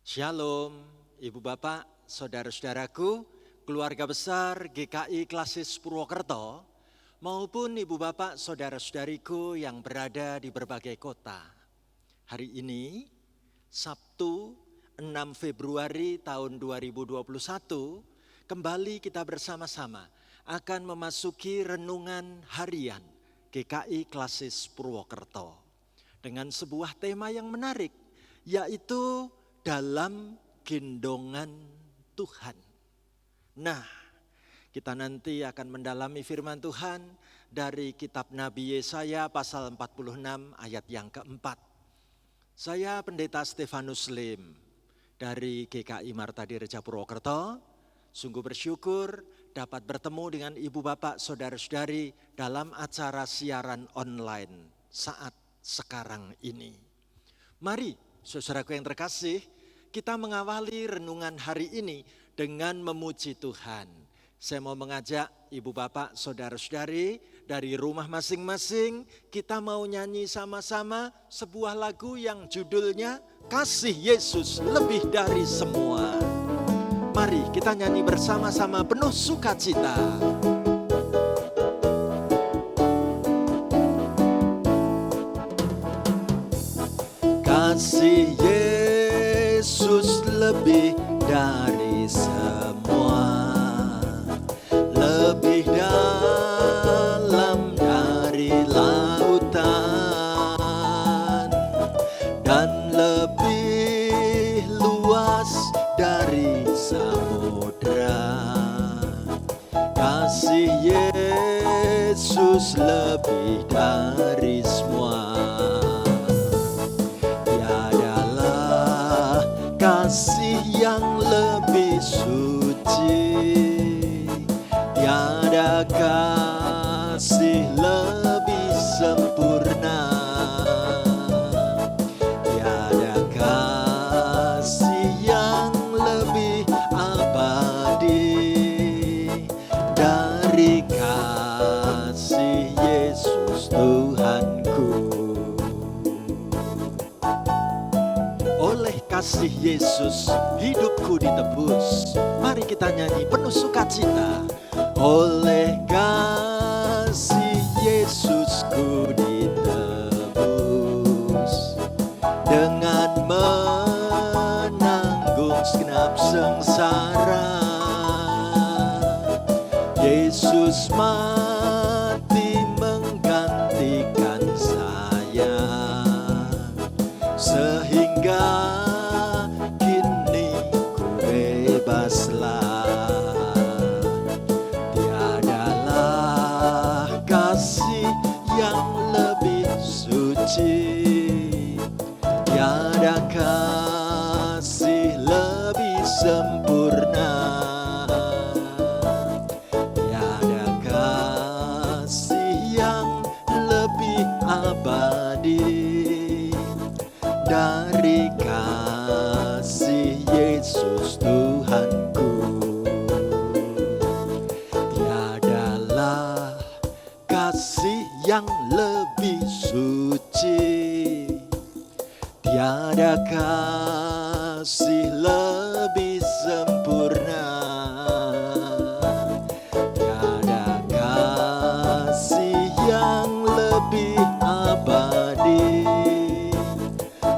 Shalom, Ibu Bapak, Saudara-saudaraku, keluarga besar GKI Klasis Purwokerto, maupun Ibu Bapak, Saudara-saudariku yang berada di berbagai kota. Hari ini, Sabtu 6 Februari tahun 2021, kembali kita bersama-sama akan memasuki renungan harian GKI Klasis Purwokerto. Dengan sebuah tema yang menarik, yaitu dalam gendongan Tuhan. Nah, kita nanti akan mendalami firman Tuhan dari kitab Nabi Yesaya pasal 46 ayat yang keempat. Saya Pendeta Stefanus Lim dari GKI Martadireja Purwokerto, sungguh bersyukur dapat bertemu dengan Ibu Bapak Saudara-saudari dalam acara siaran online saat sekarang ini. Mari, saudaraku yang terkasih, kita mengawali renungan hari ini dengan memuji Tuhan. Saya mau mengajak Ibu Bapak, Saudara-saudari dari rumah masing-masing, kita mau nyanyi sama-sama sebuah lagu yang judulnya Kasih Yesus Lebih Dari Semua. Mari kita nyanyi bersama-sama penuh sukacita. Kasih Yesus lebih dari semua, lebih dalam dari lautan, dan lebih luas dari samudra. Kasih Yesus lebih dari semua. Kasih yang lebih suci, tiada kasih lebih sempurna, tiada kasih yang lebih abadi dari kasih Yesus Tuhanku. Oleh kasih Yesus, hidupku ditebus. Mari kita nyanyi penuh sukacita. Oleh kasih Yesusku ditebus, dengan menanggung segenap sengsara. Yesus mati menggantikan saya, sehingga kini ku bebaslah. Tiadalah kasih yang lebih suci, tiada kasih lebih sempurna, tiada kasih yang lebih abadi dari kasih Yesus Tuhanku. Tiadalah kasih yang lebih suci, tiada kasih lebih sempurna, tiada kasih yang lebih abadi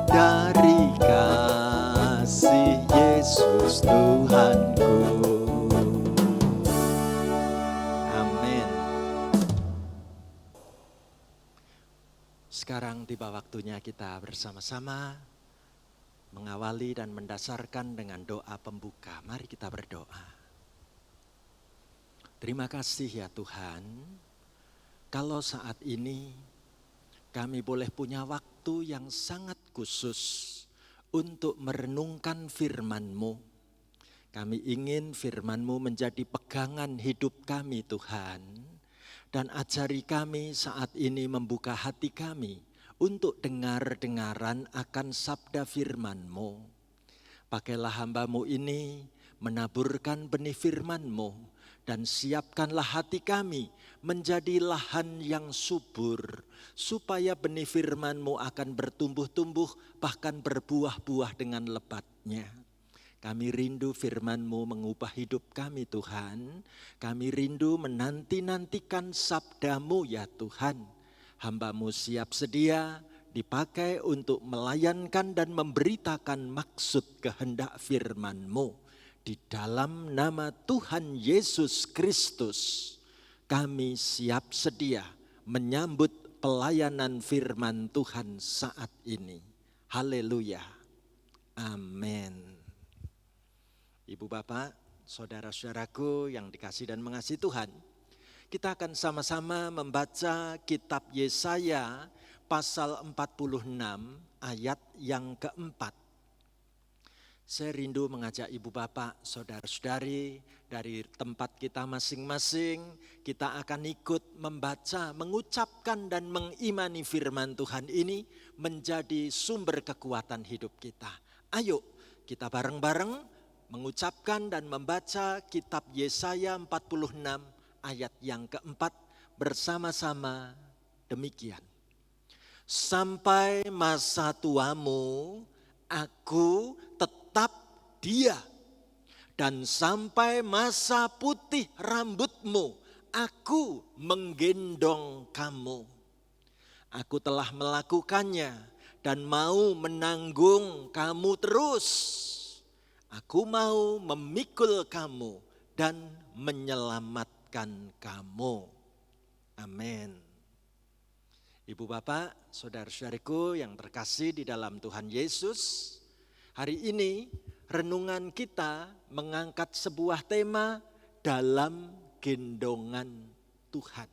dari kasih Yesus Tuhanku. Amin. Sekarang tiba waktunya kita bersama-sama mengawali dan mendasarkan dengan doa pembuka. Mari kita berdoa. Terima kasih ya Tuhan, kalau saat ini kami boleh punya waktu yang sangat khusus untuk merenungkan firman-Mu. Kami ingin firman-Mu menjadi pegangan hidup kami Tuhan. Dan ajari kami saat ini membuka hati kami untuk dengar-dengaran akan sabda firman-Mu. Pakailah hamba-Mu ini menaburkan benih firman-Mu Dan siapkanlah hati kami menjadi lahan yang subur, supaya benih firman-Mu akan bertumbuh-tumbuh, bahkan berbuah-buah dengan lebatnya. Kami rindu firman-Mu mengubah hidup kami Tuhan. Kami rindu menanti-nantikan sabda-Mu ya Tuhan. Hamba-Mu siap sedia dipakai untuk melayankan dan memberitakan maksud kehendak firman-Mu. Di dalam nama Tuhan Yesus Kristus, kami siap sedia menyambut pelayanan firman Tuhan saat ini. Haleluya. Amin. Ibu bapak, saudara-saudaraku yang dikasihi dan mengasihi Tuhan, kita akan sama-sama membaca kitab Yesaya pasal 46 ayat yang keempat. Saya rindu mengajak ibu bapak, saudara-saudari dari tempat kita masing-masing, kita akan ikut membaca, mengucapkan dan mengimani firman Tuhan ini menjadi sumber kekuatan hidup kita. Ayo kita bareng-bareng mengucapkan dan membaca kitab Yesaya 46 ayat yang keempat bersama-sama demikian. Sampai masa tuamu, aku tetap dia, dan sampai masa putih rambutmu, aku menggendong kamu. Aku telah melakukannya dan mau menanggung kamu terus. Aku mau memikul kamu dan menyelamatkan kamu. Amin. Ibu bapak, saudara-saudariku yang terkasih di dalam Tuhan Yesus, hari ini renungan kita mengangkat sebuah tema dalam gendongan Tuhan.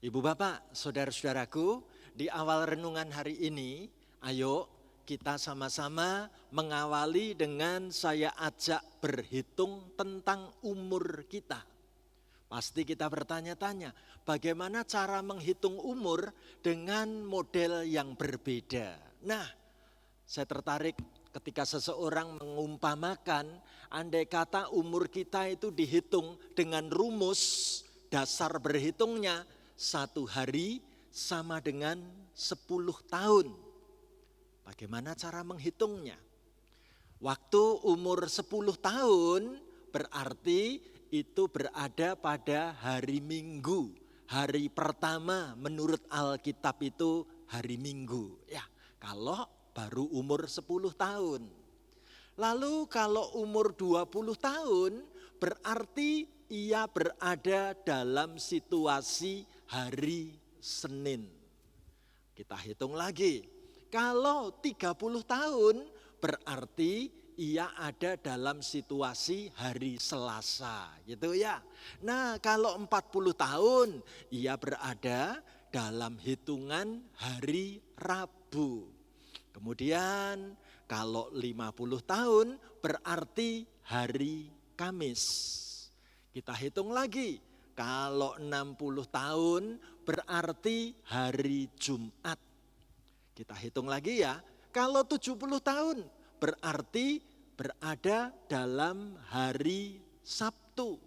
Ibu bapak, saudara-saudaraku, di awal renungan hari ini, ayo kita sama-sama mengawali dengan saya ajak berhitung tentang umur kita. Pasti kita bertanya-tanya, bagaimana cara menghitung umur dengan model yang berbeda. Nah, saya tertarik ketika seseorang mengumpamakan, andai kata umur kita itu dihitung dengan rumus dasar berhitungnya, 1 hari sama dengan 10 tahun. Bagaimana cara menghitungnya? Waktu umur 10 tahun berarti itu berada pada hari Minggu. Hari pertama menurut Alkitab itu hari Minggu. Ya, kalau baru umur 10 tahun. Lalu kalau umur 20 tahun berarti ia berada dalam situasi hari Senin. Kita hitung lagi. Kalau 30 tahun berarti ia ada dalam situasi hari Selasa, gitu ya. Nah, kalau 40 tahun ia berada dalam hitungan hari Rabu. Kemudian kalau 50 tahun berarti hari Kamis. Kita hitung lagi. Kalau 60 tahun berarti hari Jumat. Kita hitung lagi ya. Kalau 70 tahun berarti berada dalam hari Sabtu.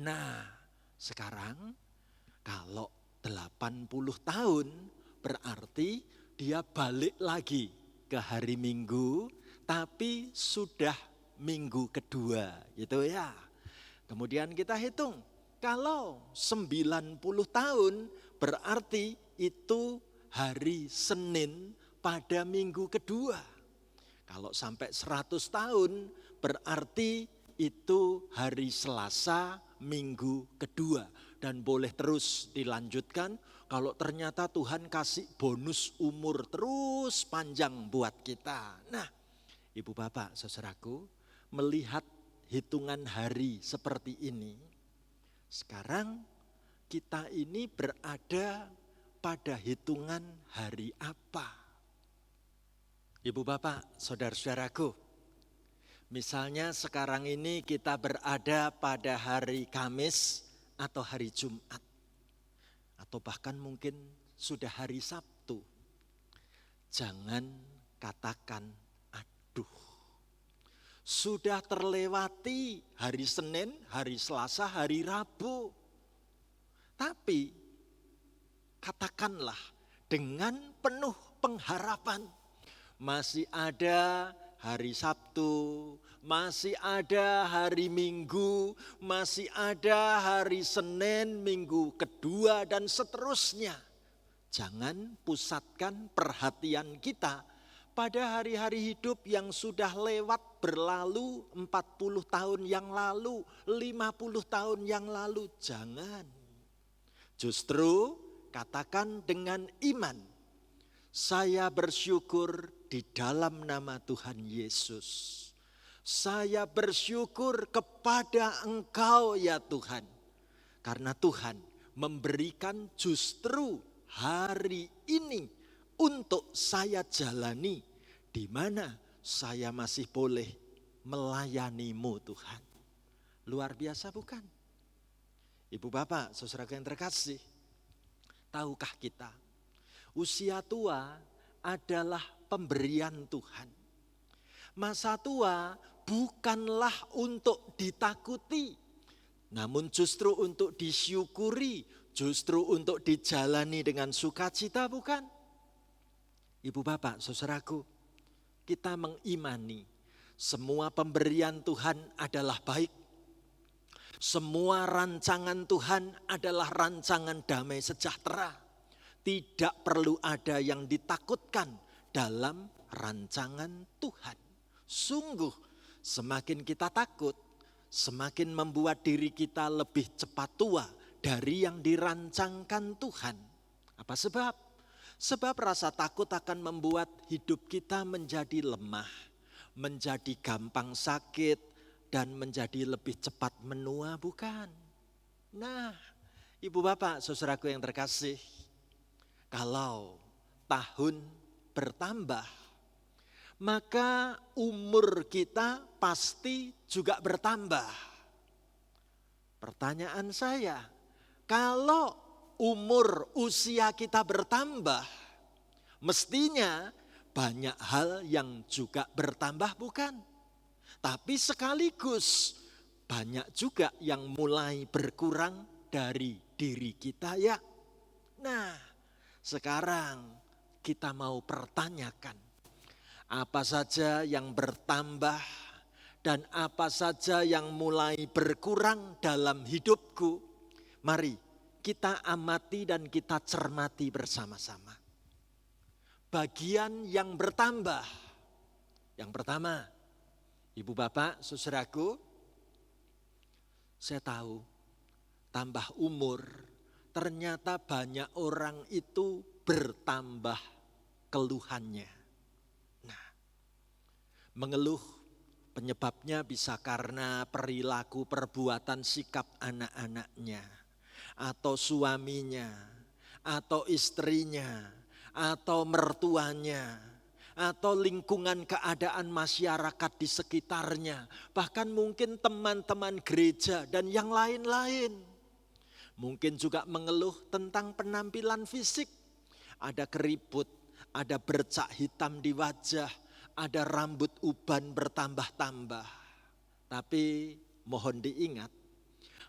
Nah, sekarang kalau 80 tahun berarti dia balik lagi ke hari Minggu, tapi sudah minggu kedua, gitu ya. Kemudian kita hitung, kalau 90 tahun berarti itu hari Senin pada minggu kedua. Kalau sampai 100 tahun berarti itu hari Selasa minggu kedua. Dan boleh terus dilanjutkan kalau ternyata Tuhan kasih bonus umur terus panjang buat kita. Nah, ibu bapak saudaraku, melihat hitungan hari seperti ini, sekarang kita ini berada pada hitungan hari apa? Ibu bapak, saudara-saudaraku, misalnya sekarang ini kita berada pada hari Kamis atau hari Jumat, atau bahkan mungkin sudah hari Sabtu. Jangan katakan aduh, Sudah terlewati hari Senin, hari Selasa, hari Rabu. Tapi katakanlah dengan penuh pengharapan, masih ada hari Sabtu, masih ada hari Minggu, masih ada hari Senin, Minggu kedua dan seterusnya. Jangan pusatkan perhatian kita pada hari-hari hidup yang sudah lewat berlalu 40 tahun yang lalu, 50 tahun yang lalu. Jangan. Justru katakan dengan iman, saya bersyukur di dalam nama Tuhan Yesus. Saya bersyukur kepada Engkau ya Tuhan. Karena Tuhan memberikan justru hari ini untuk saya jalani, di mana saya masih boleh melayani-Mu Tuhan. Luar biasa bukan? Ibu bapak, saudara yang terkasih, tahukah kita usia tua adalah pemberian Tuhan. Masa tua bukanlah untuk ditakuti, namun justru untuk disyukuri, justru untuk dijalani dengan sukacita, bukan? Ibu bapak, saudaraku, kita mengimani semua pemberian Tuhan adalah baik. Semua rancangan Tuhan adalah rancangan damai sejahtera. Tidak perlu ada yang ditakutkan dalam rancangan Tuhan. Sungguh, semakin kita takut, semakin membuat diri kita lebih cepat tua dari yang dirancangkan Tuhan. Apa sebab? Sebab rasa takut akan membuat hidup kita menjadi lemah, menjadi gampang sakit, dan menjadi lebih cepat menua, bukan? Nah, ibu bapak, saudaraku yang terkasih, kalau tahun bertambah, maka umur kita pasti juga bertambah. Pertanyaan saya, kalau usia kita bertambah, mestinya banyak hal yang juga bertambah, bukan? Tapi sekaligus banyak juga yang mulai berkurang dari diri kita ya. Nah, sekarang kita mau pertanyakan, apa saja yang bertambah dan apa saja yang mulai berkurang dalam hidupku? Mari kita amati dan kita cermati bersama-sama. Bagian yang bertambah. Yang pertama, ibu bapak, saudaraku, saya tahu tambah umur ternyata banyak orang itu bertambah keluhannya. Nah, mengeluh penyebabnya bisa karena perilaku perbuatan sikap anak-anaknya, atau suaminya, atau istrinya, atau mertuanya, atau lingkungan keadaan masyarakat di sekitarnya, bahkan mungkin teman-teman gereja dan yang lain-lain. Mungkin juga mengeluh tentang penampilan fisik, ada keriput, ada bercak hitam di wajah, ada rambut uban bertambah-tambah. Tapi mohon diingat,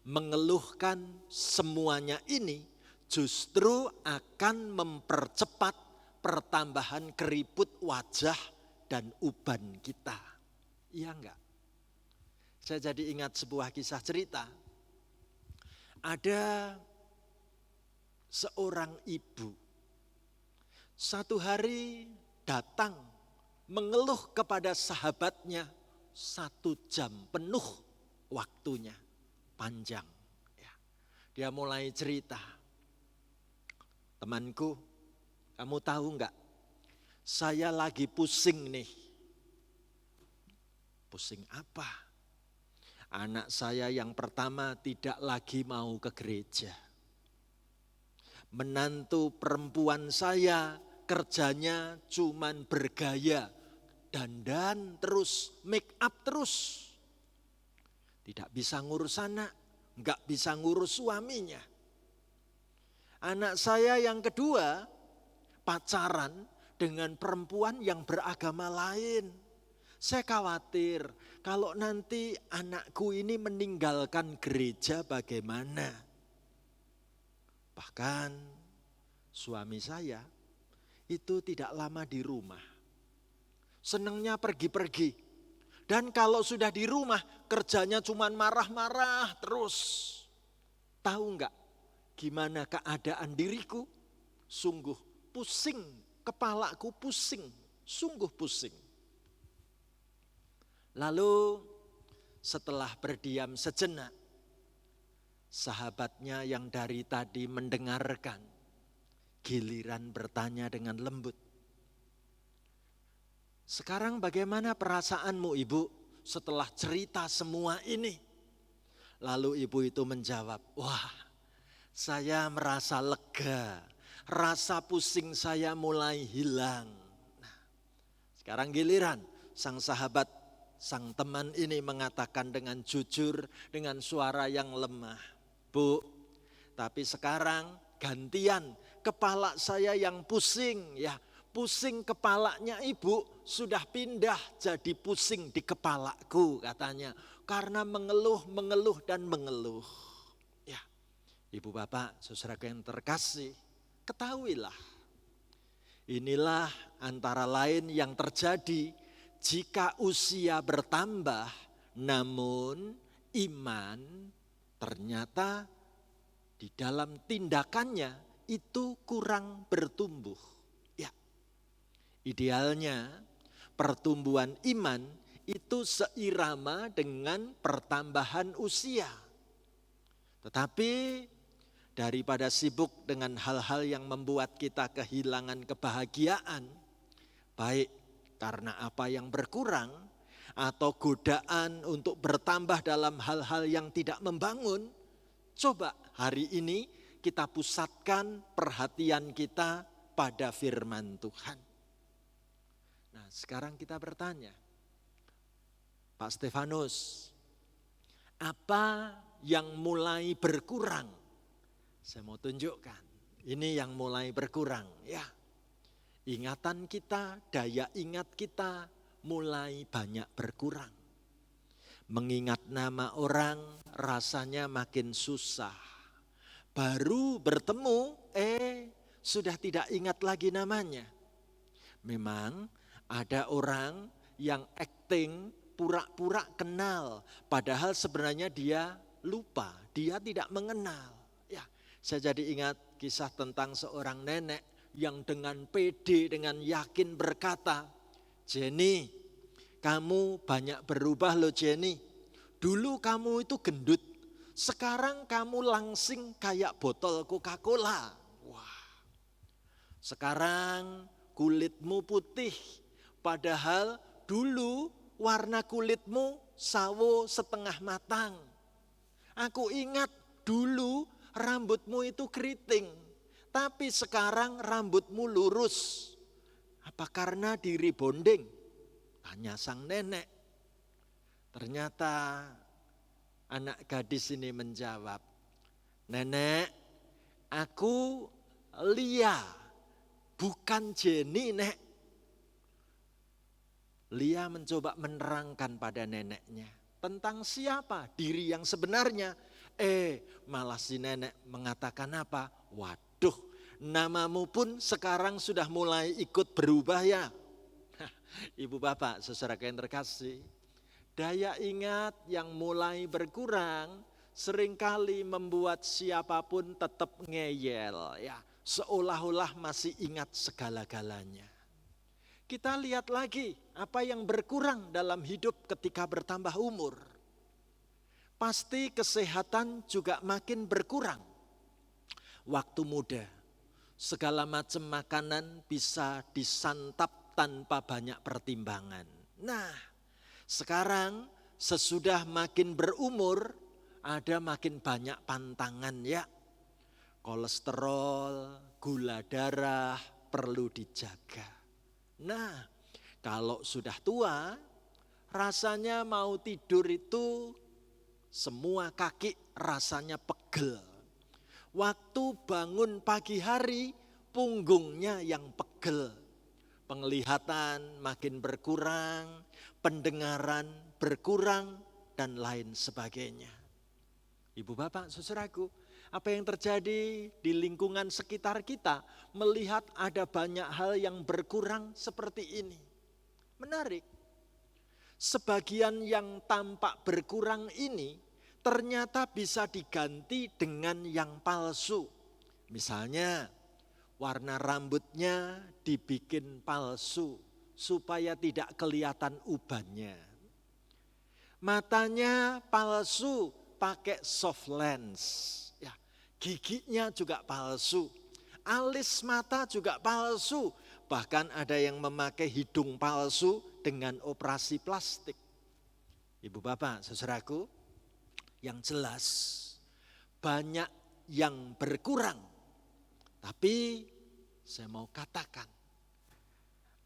mengeluhkan semuanya ini justru akan mempercepat pertambahan keriput wajah dan uban kita. Iya enggak? Saya jadi ingat sebuah kisah cerita. Ada seorang ibu. Satu hari datang mengeluh kepada sahabatnya 1 jam penuh waktunya. Panjang. Ya. Dia mulai cerita. Temanku, kamu tahu enggak, saya lagi pusing nih. Pusing apa? Anak saya yang pertama tidak lagi mau ke gereja. Menantu perempuan saya kerjanya cuman bergaya, dandan terus, make up terus. Tidak bisa ngurus anak, enggak bisa ngurus suaminya. Anak saya yang kedua pacaran dengan perempuan yang beragama lain. Saya khawatir kalau nanti anakku ini meninggalkan gereja bagaimana. Bahkan suami saya itu tidak lama di rumah. Senangnya pergi-pergi. Dan kalau sudah di rumah kerjanya cuma marah-marah terus. Tahu enggak gimana keadaan diriku? Sungguh pusing, kepalaku pusing, sungguh pusing. Lalu setelah berdiam sejenak, sahabatnya yang dari tadi mendengarkan, giliran bertanya dengan lembut. Sekarang bagaimana perasaanmu ibu setelah cerita semua ini? Lalu ibu itu menjawab, wah saya merasa lega, rasa pusing saya mulai hilang. Nah, sekarang giliran sang sahabat, sang teman ini mengatakan dengan jujur, dengan suara yang lemah. Bu, tapi sekarang gantian kepala saya yang pusing ya. Pusing kepalanya ibu sudah pindah jadi pusing di kepalaku katanya. Karena mengeluh dan mengeluh. Ya, ibu bapak saudara yang terkasih, ketahuilah. Inilah antara lain yang terjadi jika usia bertambah, namun iman ternyata di dalam tindakannya itu kurang bertumbuh. Ya, idealnya pertumbuhan iman itu seirama dengan pertambahan usia. Tetapi daripada sibuk dengan hal-hal yang membuat kita kehilangan kebahagiaan, baik karena apa yang berkurang atau godaan untuk bertambah dalam hal-hal yang tidak membangun, coba hari ini kita pusatkan perhatian kita pada firman Tuhan. Nah, sekarang kita bertanya, Pak Stefanus, apa yang mulai berkurang? Saya mau tunjukkan, ini yang mulai berkurang ya. Ingatan kita, daya ingat kita mulai banyak berkurang. Mengingat nama orang rasanya makin susah. Baru bertemu, sudah tidak ingat lagi namanya. Memang ada orang yang acting pura-pura kenal, padahal sebenarnya dia lupa, dia tidak mengenal. Ya, saya jadi ingat kisah tentang seorang nenek yang dengan pede, dengan yakin berkata, Jenny, kamu banyak berubah loh Jenny. Dulu kamu itu gendut, sekarang kamu langsing kayak botol Coca-Cola. Wah, sekarang kulitmu putih, padahal dulu warna kulitmu sawo setengah matang. Aku ingat dulu rambutmu itu keriting, tapi sekarang rambutmu lurus. Apa karena di rebonding? Tanya sang nenek. Ternyata anak gadis ini menjawab, Nenek, aku Lia, bukan Jenny, Nek. Lia mencoba menerangkan pada neneknya tentang siapa diri yang sebenarnya. Malah si nenek mengatakan apa? Waduh, namamu pun sekarang sudah mulai ikut berubah ya. Ibu bapak, saudara yang terkasih, daya ingat yang mulai berkurang seringkali membuat siapapun tetap ngeyel ya, seolah-olah masih ingat segala-galanya. Kita lihat lagi apa yang berkurang dalam hidup ketika bertambah umur. Pasti kesehatan juga makin berkurang. Waktu muda, segala macam makanan bisa disantap tanpa banyak pertimbangan. Nah, sekarang sesudah makin berumur, ada makin banyak pantangan ya. Kolesterol, gula darah perlu dijaga. Nah, kalau sudah tua, rasanya mau tidur itu semua kaki rasanya pegel. Waktu bangun pagi hari, punggungnya yang pegel. penglihatan makin berkurang, pendengaran berkurang, dan lain sebagainya. Ibu bapak, saudaraku, apa yang terjadi di lingkungan sekitar kita melihat ada banyak hal yang berkurang seperti ini. Menarik. Sebagian yang tampak berkurang ini ternyata bisa diganti dengan yang palsu. Misalnya warna rambutnya dibikin palsu supaya tidak kelihatan ubannya. Matanya palsu pakai soft lens. Ya, giginya juga palsu. Alis mata juga palsu. Bahkan ada yang memakai hidung palsu dengan operasi plastik. Ibu bapak, saudaraku, yang jelas banyak yang berkurang. Tapi saya mau katakan,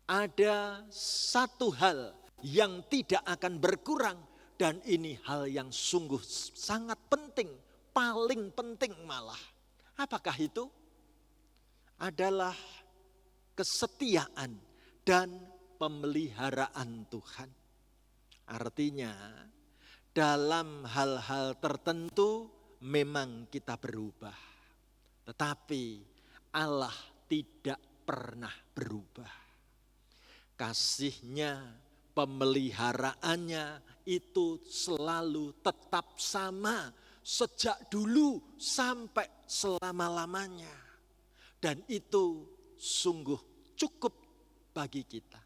ada satu hal yang tidak akan berkurang. Dan ini hal yang sungguh sangat penting, paling penting malah. Apakah itu? Adalah kesetiaan dan pemeliharaan Tuhan. Artinya dalam hal-hal tertentu memang kita berubah. Tetapi Allah tidak pernah berubah. Kasihnya, pemeliharaannya itu selalu tetap sama sejak dulu sampai selama-lamanya. Dan itu sungguh cukup bagi kita.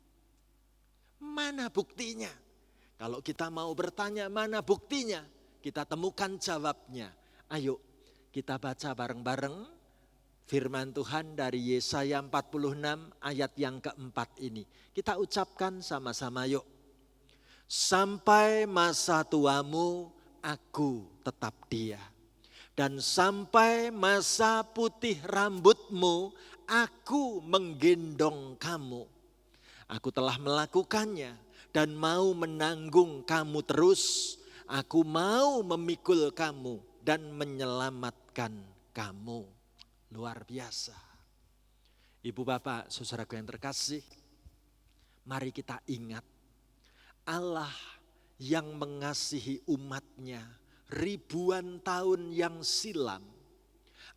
Mana buktinya? Kalau kita mau bertanya mana buktinya, kita temukan jawabnya. Ayo kita baca bareng-bareng firman Tuhan dari Yesaya 46 ayat yang keempat ini. Kita ucapkan sama-sama yuk. Sampai masa tuamu aku tetap dia. Dan sampai masa putih rambutmu aku menggendong kamu. Aku telah melakukannya dan mau menanggung kamu terus. Aku mau memikul kamu dan menyelamatkan kamu. Luar biasa. Ibu bapak, saudaraku yang terkasih, mari kita ingat Allah yang mengasihi umatnya ribuan tahun yang silam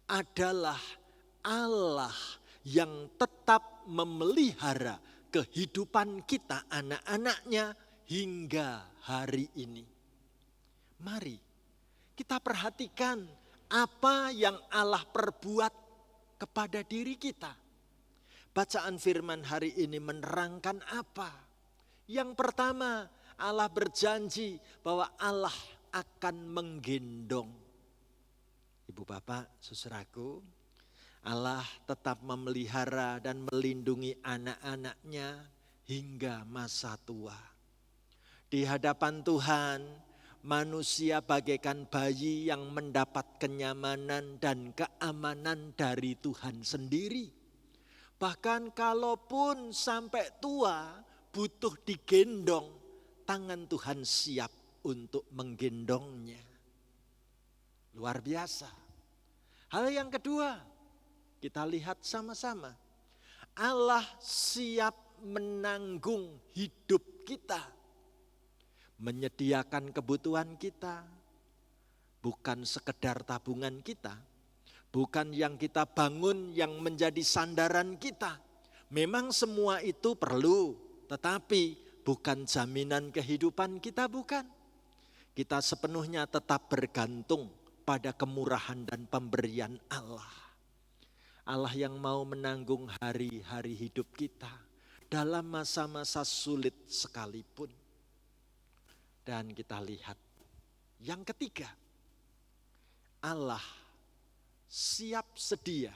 adalah Allah yang tetap memelihara kehidupan kita anak-anaknya hingga hari ini. Mari kita perhatikan apa yang Allah perbuat kepada diri kita. Bacaan firman hari ini menerangkan apa? Yang pertama, Allah berjanji bahwa Allah akan menggendong. Ibu bapak, saudaraku, Allah tetap memelihara dan melindungi anak-anaknya hingga masa tua. Di hadapan Tuhan, manusia bagaikan bayi yang mendapat kenyamanan dan keamanan dari Tuhan sendiri. Bahkan kalaupun sampai tua, butuh digendong, tangan Tuhan siap untuk menggendongnya. Luar biasa. Hal yang kedua, kita lihat sama-sama. Allah siap menanggung hidup kita. Menyediakan kebutuhan kita. Bukan sekedar tabungan kita. Bukan yang kita bangun yang menjadi sandaran kita. Memang semua itu perlu. Tetapi bukan jaminan kehidupan kita, bukan. Kita sepenuhnya tetap bergantung pada kemurahan dan pemberian Allah. Allah yang mau menanggung hari-hari hidup kita dalam masa-masa sulit sekalipun. Dan kita lihat yang ketiga, Allah siap sedia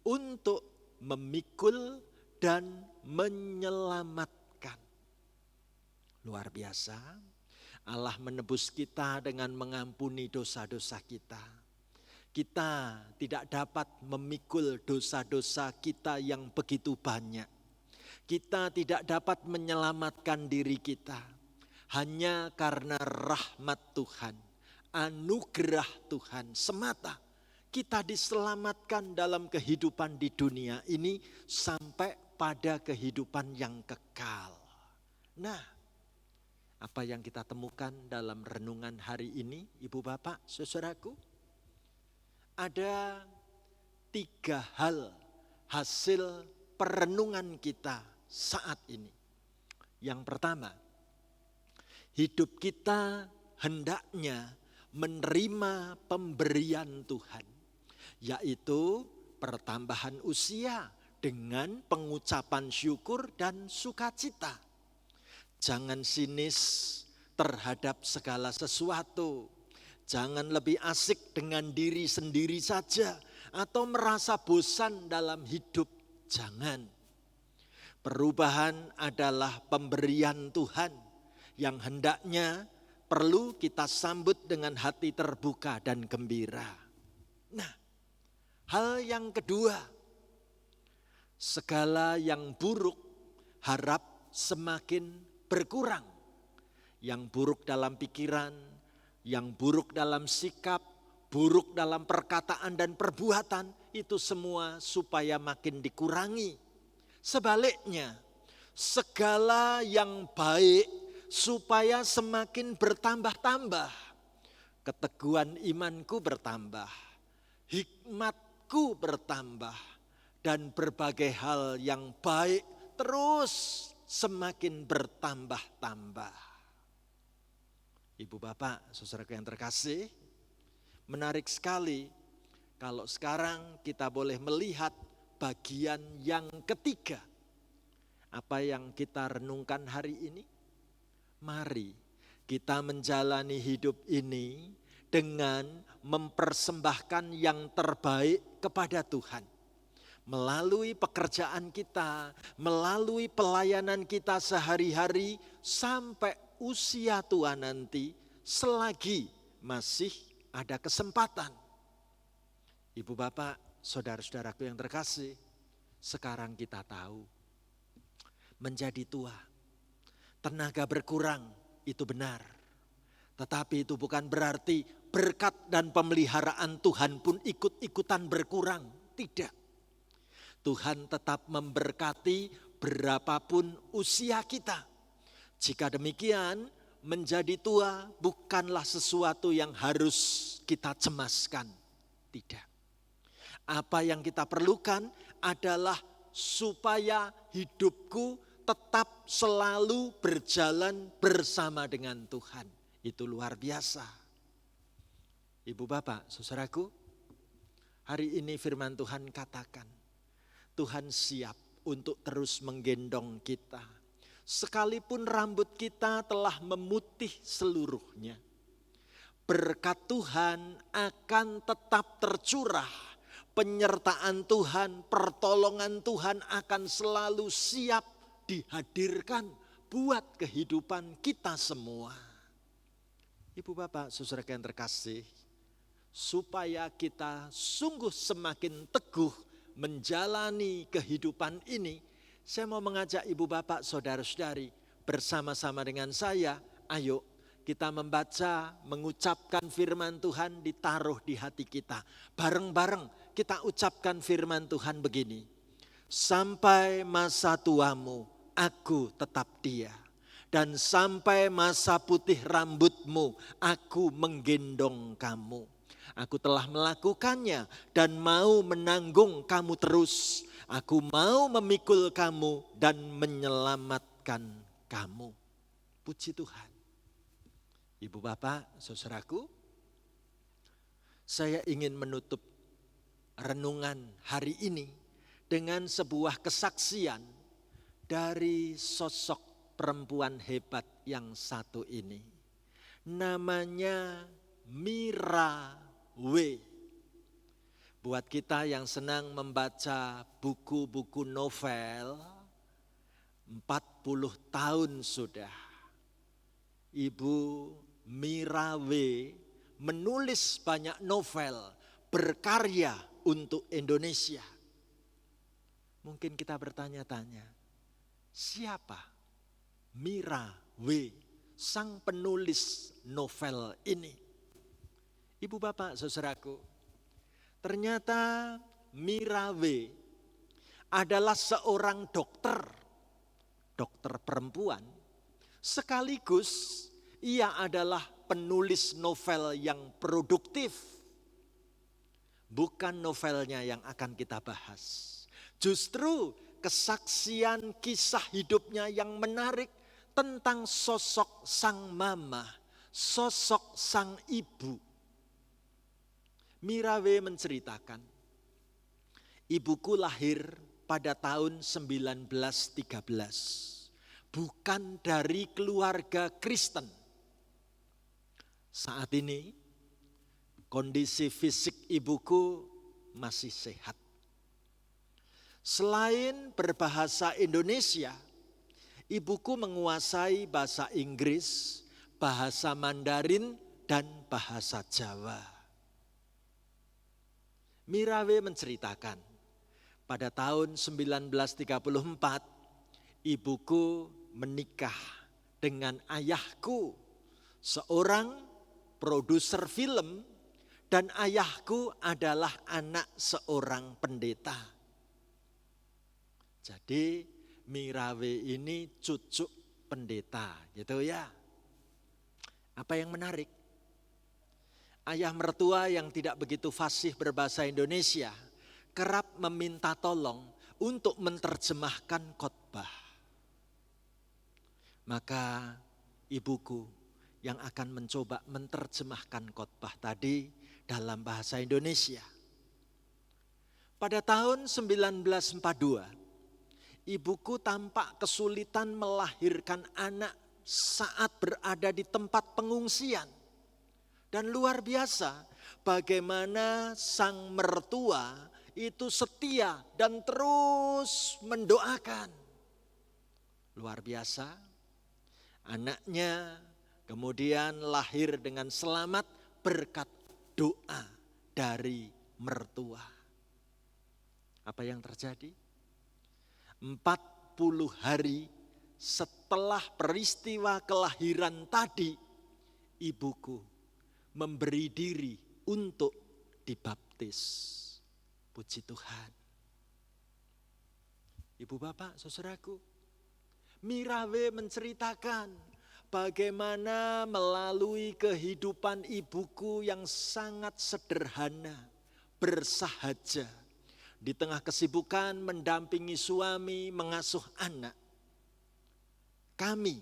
untuk memikul dan menyelamatkan. Luar biasa, Allah menebus kita dengan mengampuni dosa-dosa kita. Kita tidak dapat memikul dosa-dosa kita yang begitu banyak. Kita tidak dapat menyelamatkan diri kita. Hanya karena rahmat Tuhan, anugerah Tuhan semata. Kita diselamatkan dalam kehidupan di dunia ini sampai pada kehidupan yang kekal. Nah, apa yang kita temukan dalam renungan hari ini, Ibu Bapak, Saudaraku? Ada 3 hal hasil perenungan kita saat ini. Yang pertama, hidup kita hendaknya menerima pemberian Tuhan, yaitu pertambahan usia dengan pengucapan syukur dan sukacita. Jangan sinis terhadap segala sesuatu. Jangan lebih asik dengan diri sendiri saja atau merasa bosan dalam hidup. Jangan. Perubahan adalah pemberian Tuhan yang hendaknya perlu kita sambut dengan hati terbuka dan gembira. Nah, hal yang kedua, segala yang buruk harap semakin berkurang. Yang buruk dalam pikiran, yang buruk dalam sikap, buruk dalam perkataan dan perbuatan, itu semua supaya makin dikurangi. Sebaliknya, segala yang baik supaya semakin bertambah-tambah. Keteguhan imanku bertambah, hikmatku bertambah, dan berbagai hal yang baik terus semakin bertambah-tambah. Ibu Bapak, saudaraku yang terkasih, menarik sekali kalau sekarang kita boleh melihat bagian yang ketiga. Apa yang kita renungkan hari ini? Mari kita menjalani hidup ini dengan mempersembahkan yang terbaik kepada Tuhan. Melalui pekerjaan kita, melalui pelayanan kita sehari-hari sampai usia tua nanti, selagi masih ada kesempatan. Ibu Bapak, saudara-saudaraku yang terkasih, sekarang kita tahu menjadi tua, tenaga berkurang itu benar. Tetapi itu bukan berarti berkat dan pemeliharaan Tuhan pun ikut-ikutan berkurang. Tidak. Tuhan tetap memberkati berapapun usia kita. Jika demikian, menjadi tua bukanlah sesuatu yang harus kita cemaskan. Tidak. Apa yang kita perlukan adalah supaya hidupku tetap selalu berjalan bersama dengan Tuhan. Itu luar biasa. Ibu Bapak, saudaraku, hari ini firman Tuhan katakan, Tuhan siap untuk terus menggendong kita. Sekalipun rambut kita telah memutih seluruhnya, berkat Tuhan akan tetap tercurah. Penyertaan Tuhan, pertolongan Tuhan akan selalu siap dihadirkan buat kehidupan kita semua. Ibu Bapak, saudara yang terkasih, supaya kita sungguh semakin teguh menjalani kehidupan ini, saya mau mengajak ibu bapak, saudara-saudari bersama-sama dengan saya, ayo kita membaca, mengucapkan firman Tuhan ditaruh di hati kita. Bareng-bareng kita ucapkan firman Tuhan begini, sampai masa tuamu aku tetap dia, dan sampai masa putih rambutmu aku menggendong kamu. Aku telah melakukannya dan mau menanggung kamu terus. Aku mau memikul kamu dan menyelamatkan kamu. Puji Tuhan. Ibu bapak, saudaraku, saya ingin menutup renungan hari ini dengan sebuah kesaksian dari sosok perempuan hebat yang satu ini. Namanya Mira W. Buat kita yang senang membaca buku-buku novel, 40 tahun sudah Ibu Mira W menulis banyak novel, berkarya untuk Indonesia. Mungkin kita bertanya-tanya, siapa Mira W, sang penulis novel ini? Ibu bapak, saudaraku, ternyata Mira W adalah seorang dokter perempuan, sekaligus ia adalah penulis novel yang produktif. Bukan novelnya yang akan kita bahas. Justru kesaksian kisah hidupnya yang menarik tentang sosok sang mama, sosok sang ibu. Mirawe menceritakan, ibuku lahir pada tahun 1913. Bukan dari keluarga Kristen. Saat ini kondisi fisik ibuku masih sehat. Selain berbahasa Indonesia, ibuku menguasai bahasa Inggris, bahasa Mandarin, dan bahasa Jawa. Mirawe menceritakan, pada tahun 1934, ibuku menikah dengan ayahku, seorang produser film, dan ayahku adalah anak seorang pendeta. Jadi Mirawe ini cucu pendeta, gitu ya. Apa yang menarik? Ayah mertua yang tidak begitu fasih berbahasa Indonesia kerap meminta tolong untuk menerjemahkan khotbah. Maka ibuku yang akan mencoba menerjemahkan khotbah tadi dalam bahasa Indonesia. Pada tahun 1942, ibuku tampak kesulitan melahirkan anak saat berada di tempat pengungsian. Dan luar biasa bagaimana sang mertua itu setia dan terus mendoakan. Luar biasa, anaknya kemudian lahir dengan selamat berkat doa dari mertua. Apa yang terjadi? 40 hari setelah peristiwa kelahiran tadi, ibuku memberi diri untuk dibaptis. Puji Tuhan. Ibu bapak, saudaraku, Mirawe menceritakan bagaimana melalui kehidupan ibuku yang sangat sederhana, bersahaja, di tengah kesibukan mendampingi suami, mengasuh anak, kami,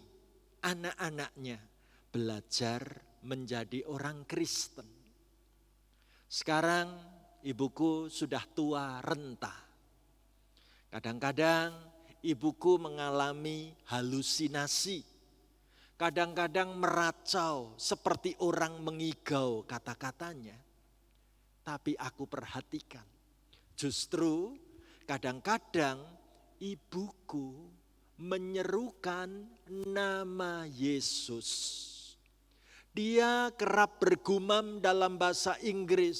anak-anaknya, belajar menjadi orang Kristen. Sekarang ibuku sudah tua renta. Kadang-kadang ibuku mengalami halusinasi. Kadang-kadang meracau seperti orang mengigau kata-katanya. Tapi aku perhatikan, justru kadang-kadang ibuku menyerukan nama Yesus. Dia kerap bergumam dalam bahasa Inggris,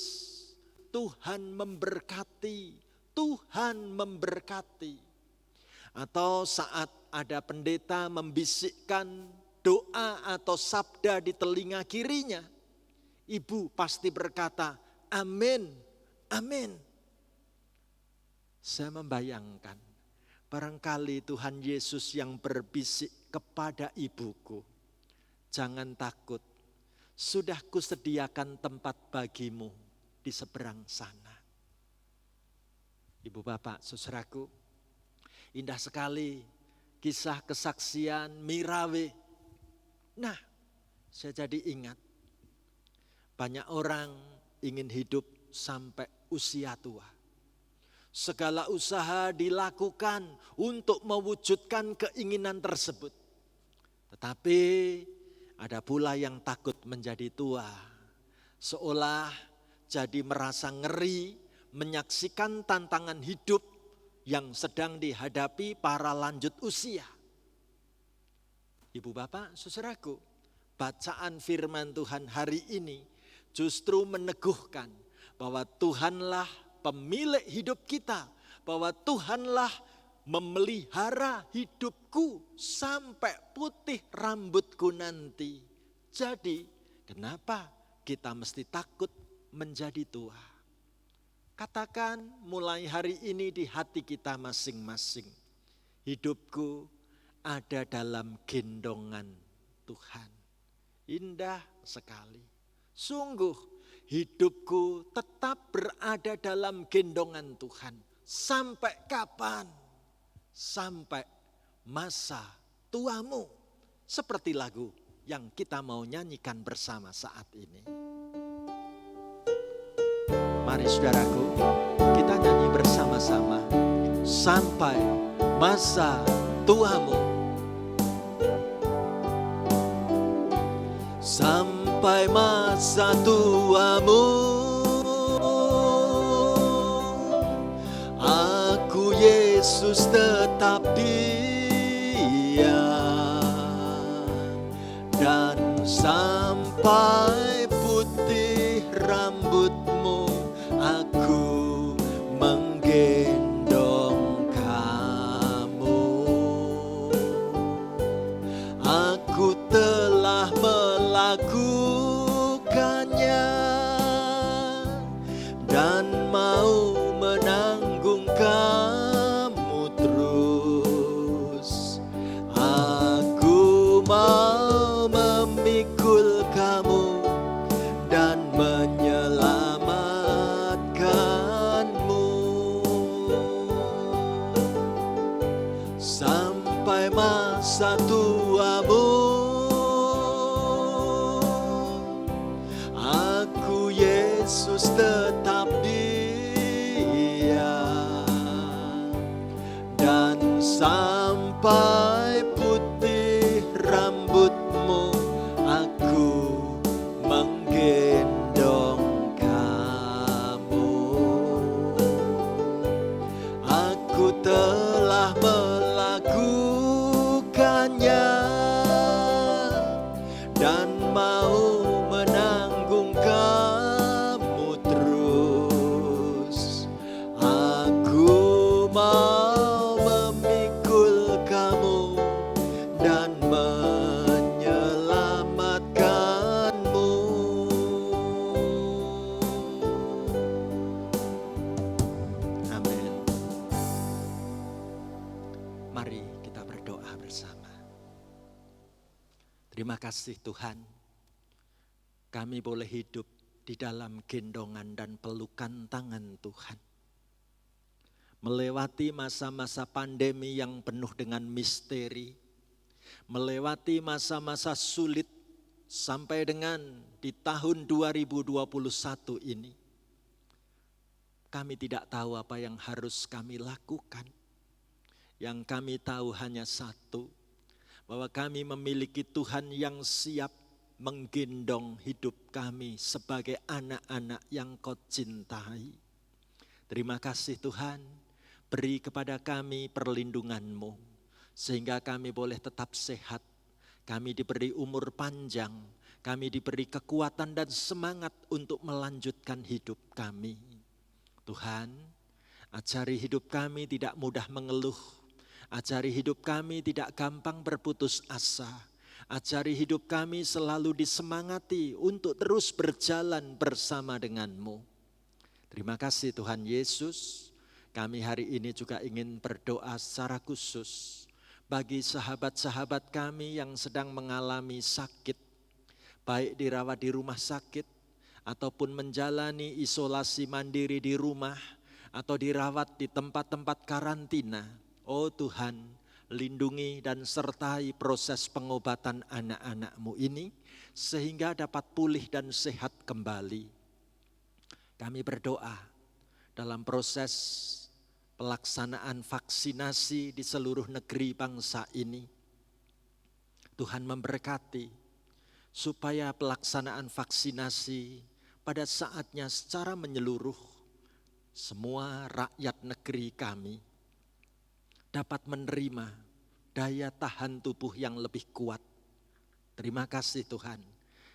Tuhan memberkati, Tuhan memberkati. Atau saat ada pendeta membisikkan doa atau sabda di telinga kirinya, ibu pasti berkata, amin, amin. Saya membayangkan, barangkali Tuhan Yesus yang berbisik kepada ibuku, jangan takut, sudah kusediakan tempat bagimu di seberang sana. Ibu bapak, saudaraku, indah sekali kisah kesaksian Mirawe. Nah, saya jadi ingat, banyak orang ingin hidup sampai usia tua. Segala usaha dilakukan untuk mewujudkan keinginan tersebut. Tetapi ada pula yang takut menjadi tua. Seolah jadi merasa ngeri menyaksikan tantangan hidup yang sedang dihadapi para lanjut usia. Ibu bapak, saudaraku, bacaan firman Tuhan hari ini justru meneguhkan bahwa Tuhanlah pemilik hidup kita, bahwa Tuhanlah memelihara hidupku sampai putih rambutku nanti. Jadi, kenapa kita mesti takut menjadi tua? Katakan mulai hari ini di hati kita masing-masing. Hidupku ada dalam gendongan Tuhan. Indah sekali. Sungguh hidupku tetap berada dalam gendongan Tuhan. Sampai kapan? Sampai masa tuamu. Seperti lagu yang kita mau nyanyikan bersama saat ini. Mari saudaraku, kita nyanyi bersama-sama. Sampai masa tuamu. Sampai masa tuamu, aku Yesus tetap dia. Dan sampai putih rambutmu, aku menggendong kamu. Aku telah melakukannya dan mau menanggung kamu terus. Aku mau memikul kamu dan menyelamatkanmu. Sampai masa tuamu, aku Yesus tetap dia. Dan sampai putih rambutmu, aku menggendong kamu. Aku telah melakukannya dan mau menanggung kamu terus. Aku mau memikul kamu dan menyelamatkanmu. Amin. Mari kita berdoa bersama. Terima kasih Tuhan, kami boleh hidup di dalam gendongan dan pelukan tangan Tuhan. Melewati masa-masa pandemi yang penuh dengan misteri, melewati masa-masa sulit sampai dengan di tahun 2021 ini. Kami tidak tahu apa yang harus kami lakukan. Yang kami tahu hanya satu, bahwa kami memiliki Tuhan yang siap menggendong hidup kami sebagai anak-anak yang Kau cintai. Terima kasih Tuhan, beri kepada kami perlindungan-Mu, sehingga kami boleh tetap sehat, kami diberi umur panjang, kami diberi kekuatan dan semangat untuk melanjutkan hidup kami. Tuhan, ajari hidup kami tidak mudah mengeluh, ajari hidup kami tidak gampang berputus asa. Ajari hidup kami selalu disemangati untuk terus berjalan bersama denganmu. Terima kasih Tuhan Yesus. Kami hari ini juga ingin berdoa secara khusus bagi sahabat-sahabat kami yang sedang mengalami sakit. Baik dirawat di rumah sakit ataupun menjalani isolasi mandiri di rumah atau dirawat di tempat-tempat karantina. Oh Tuhan, lindungi dan sertai proses pengobatan anak-anak-Mu ini sehingga dapat pulih dan sehat kembali. Kami berdoa dalam proses pelaksanaan vaksinasi di seluruh negeri bangsa ini. Tuhan memberkati supaya pelaksanaan vaksinasi pada saatnya secara menyeluruh semua rakyat negeri kami dapat menerima daya tahan tubuh yang lebih kuat. Terima kasih Tuhan.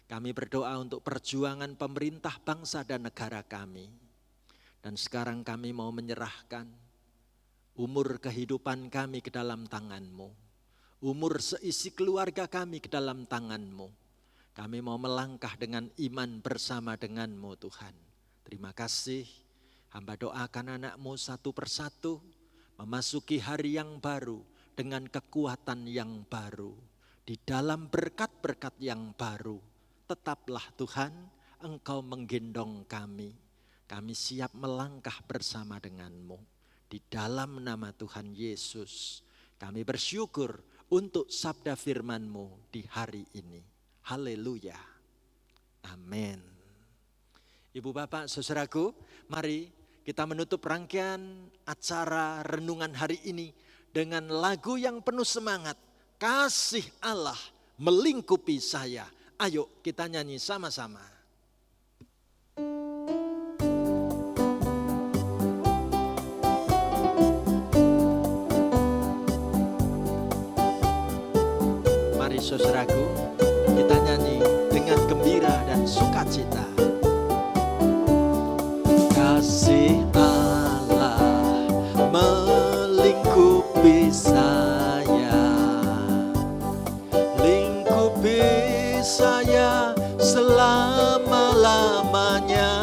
Kami berdoa untuk perjuangan pemerintah bangsa dan negara kami. Dan sekarang kami mau menyerahkan umur kehidupan kami ke dalam tangan-Mu. Umur seisi keluarga kami ke dalam tangan-Mu. Kami mau melangkah dengan iman bersama dengan-Mu Tuhan. Terima kasih. Hamba doakan anakmu satu persatu memasuki hari yang baru dengan kekuatan yang baru. Di dalam berkat-berkat yang baru, tetaplah Tuhan, Engkau menggendong kami. Kami siap melangkah bersama denganmu. Di dalam nama Tuhan Yesus, kami bersyukur untuk sabda firman-Mu di hari ini. Haleluya. Amin. Ibu bapak saudaraku, mari kita menutup rangkaian acara renungan hari ini dengan lagu yang penuh semangat. Kasih Allah melingkupi saya. Ayo kita nyanyi sama-sama. Mari saudaraku, kita nyanyi dengan gembira dan sukacita. Kasih Allah melingkupi saya, lingkupi saya selama-lamanya.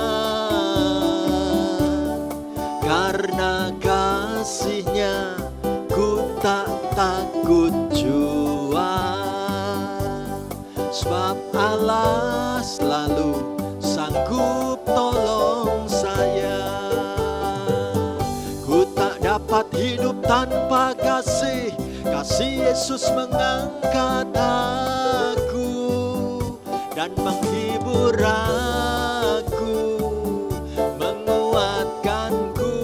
Karena kasih-Nya ku tak takut jua, sebab Allah selalu sanggup tolong saya. Ku tak dapat hidup tanpa kasih, kasih Yesus mengangkat aku dan menghibur aku, menguatkanku.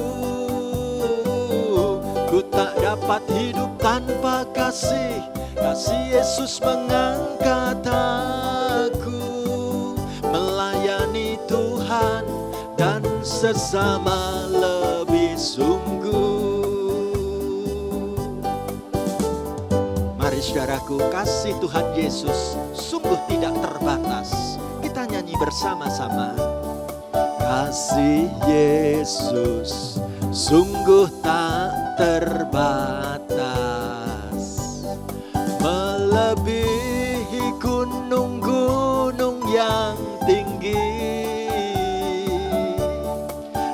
Ku tak dapat hidup tanpa kasih, kasih Yesus mengangkat aku, melayani Tuhan dan sesama lebih sungguh. Mari saudaraku, kasih Tuhan Yesus sungguh tidak terbatas. Kita nyanyi bersama-sama. Kasih Yesus sungguh tak terbatas, melebihi gunung-gunung yang tinggi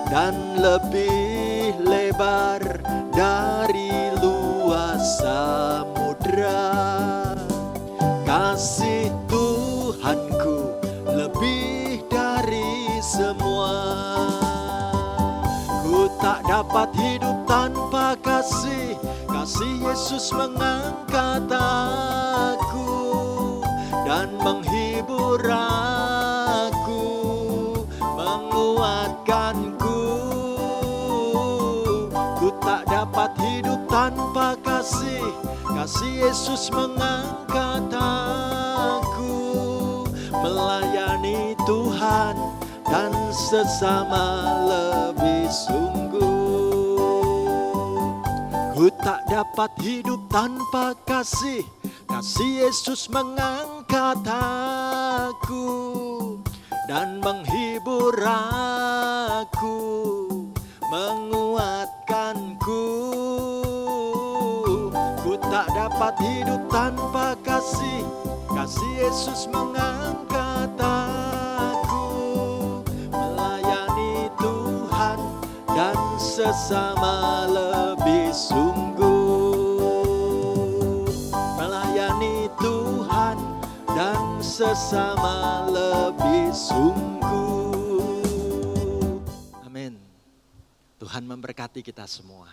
dan lebih lebar dari luas samudra. Kasih Tuhanku lebih dari semua. Ku tak dapat hidup tanpa kasih, kasih Yesus mengangkat aku dan menghibur aku, menguatkanku. Ku tak dapat hidup tanpa kasih, kasih Yesus mengangkat aku, melayani Tuhan dan sesama lebih sungguh. Ku tak dapat hidup tanpa kasih, kasih Yesus mengangkat aku dan menghibur aku, menguatkanku. Ku tak dapat hidup tanpa kasih, kasih Yesus mengangkat aku, melayani Tuhan dan sesama lebih sungguh. Melayani Tuhan dan sesama lebih sungguh. Amin. Tuhan memberkati kita semua.